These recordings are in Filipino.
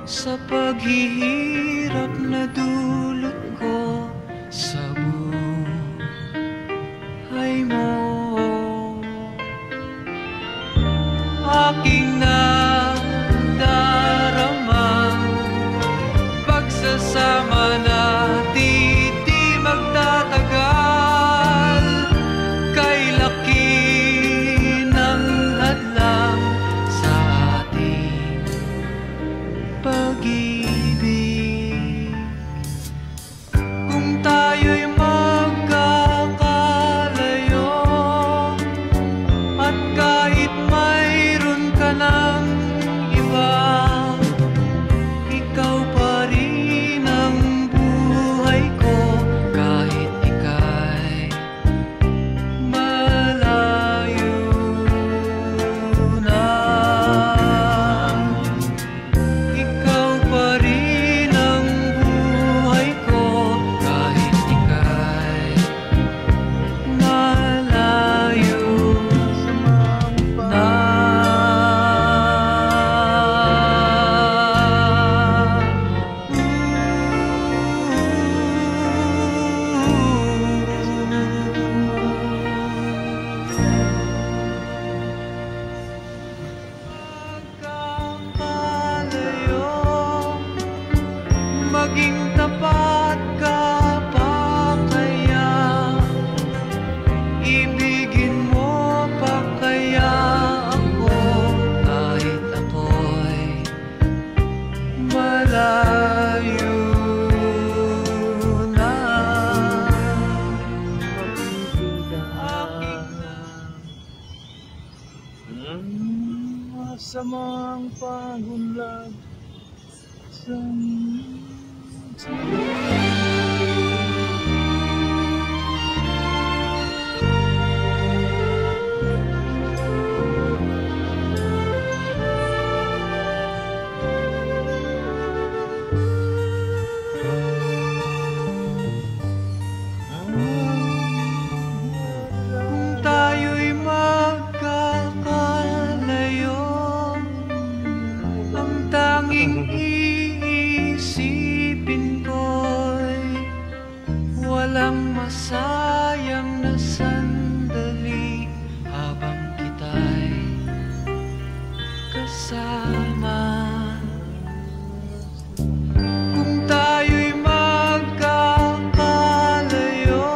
sa paghihirap na dulot ko sa buhay mo. Aking nadaramang pagsasama natin di magtatagal, kay laki ng hadlang sa ating pag-ibig. Kung tayo'y magkakalayo at kahit mayroon ka ng iba, ikaw pa rin ang buhay ko kahit ika'y malayo na. Ikaw pa rin ang buhay ko kahit ika'y malayo na. Magkakalayo, maging tapat ka pa kaya? Ibigin mo pa kaya ako kahit ako'y malayo na? Aking Masamang paghunlad sa kung tayo'y magkakalayo, ang tanging iisipin ko'y walang masayang na sandali habang kita'y kasama. Kung tayo'y magkakalayo,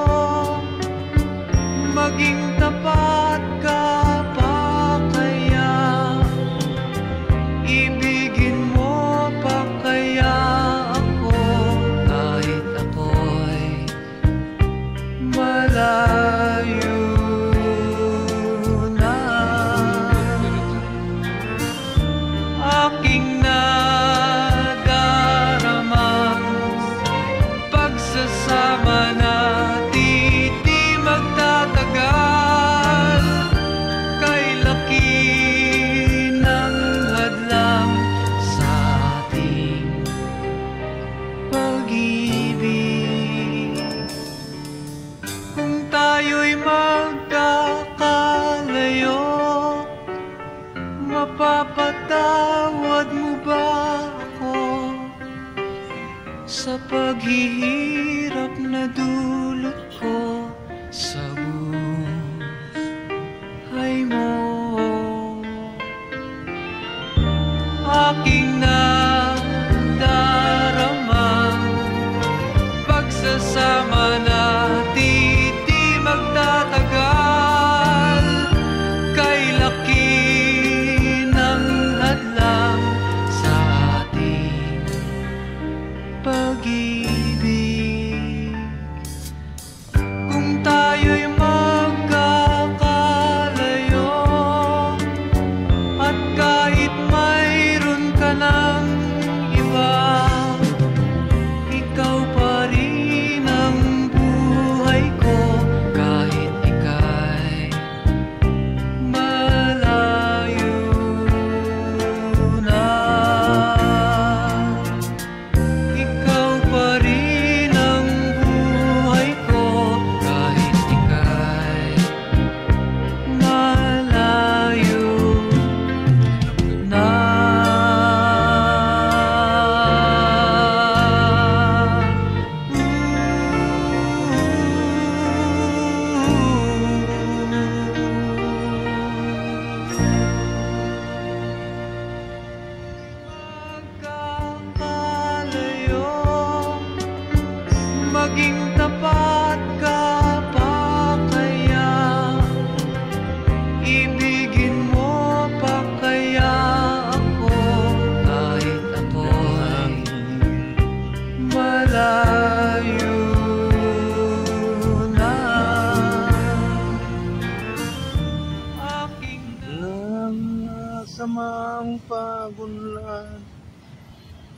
maging tapat ka pa kaya? Ibigin mo pa kaya ako kahit ako'y malayo na? Aking nadaramang pagsasama natin di magtatagal, kay laki ng hadlang sa ating pag-ibig. Kung tayo'y magkakalayo, mapapatawad mo ba ako sa paghihirap na dulot ko sa buhay mo? Aking nadaramang pagsasama natin di magtatagal, kay laki ng hadlang sa ating pag-ibig.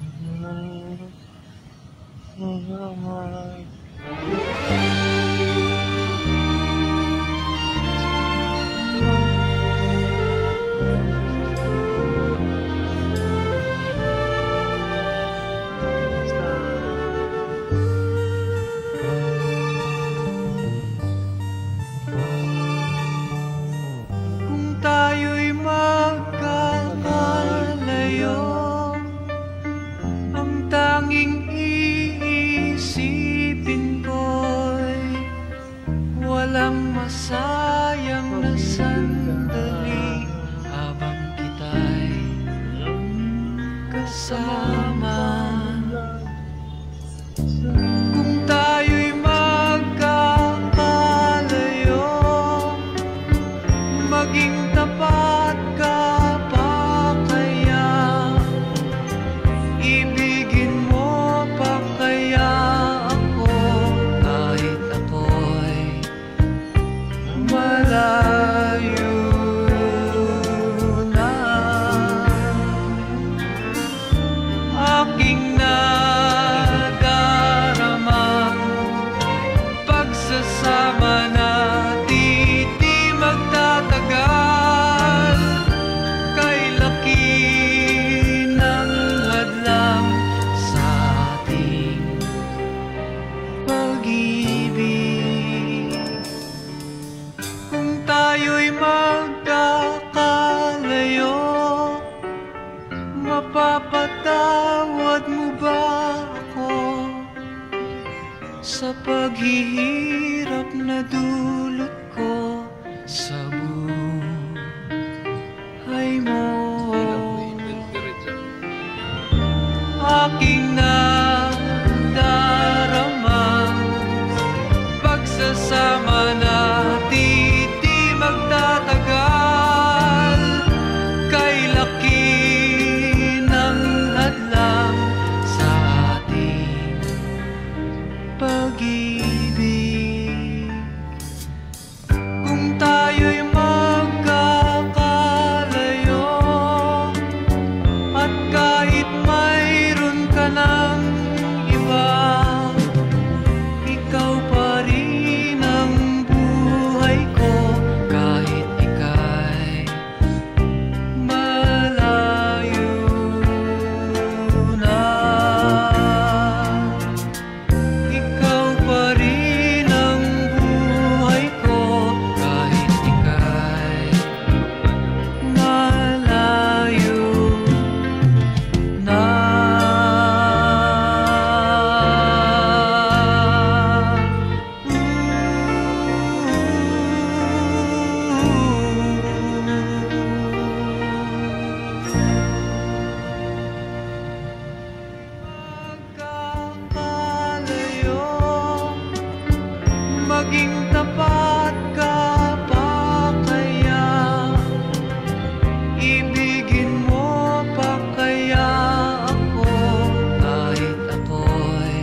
Kung tayo'y magkakalayo, ang tanging iisipin ko'y walang masayang na sandali habang kita'y kasama. Kung tayo'y magkakalayo, maging tapat ka pa kaya? Ibigin mo pa kaya ako kahit ako'y malayo na? Aking nadaramang pagsasama natin di magtatagal. Kay laki ng hadlang sa ating pag-ibig. Kung tayo'y magkakalayo, mapapatawad mo ba ako sa paghihirap na dulot ko sa buhay mo? Aking nadaramang pagsasama natin di magtatagal. Kay laki ng hadlang sa ating pag-ibig. Kung tayo'y magkakalayo, at kahit mayroon ka ng iba, ikaw pa rin ang buhay ko kahit ika'y malayo na. Ikaw pa rin ang buhay ko kahit ika'y malayo na. Magkakalayo, maging tapat ka pa kaya? Ibigin mo pa kaya ako kahit ako'y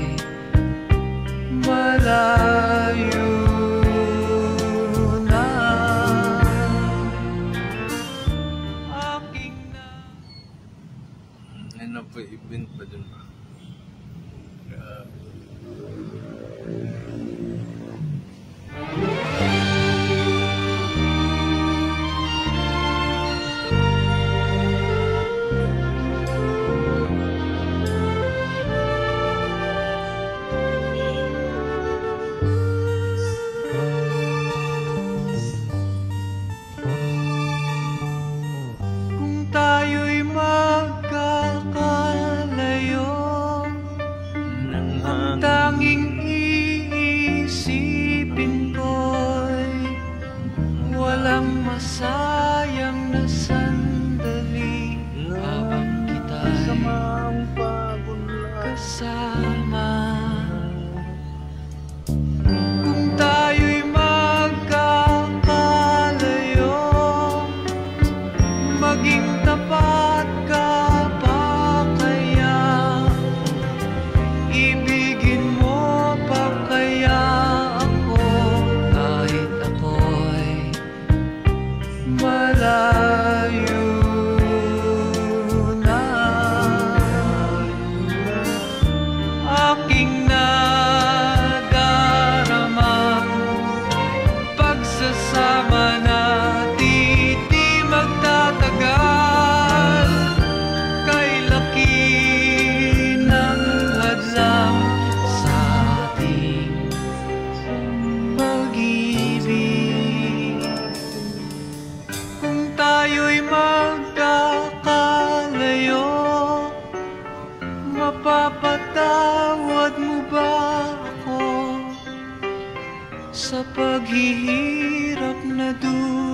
malayo na? Aking na Ano po, event ba dun ba? kung tayo'y magkakalayo, ang tanging iisipin ko'y walang masayang na sandali habang kita'y kasama. Kung tayo'y magkakalayo, maging tapat ka pa kaya? Ibigin mo pa kaya ako kahit ako'y malayo na? Mapapatawad mo ba ako sa paghihirap na dulo?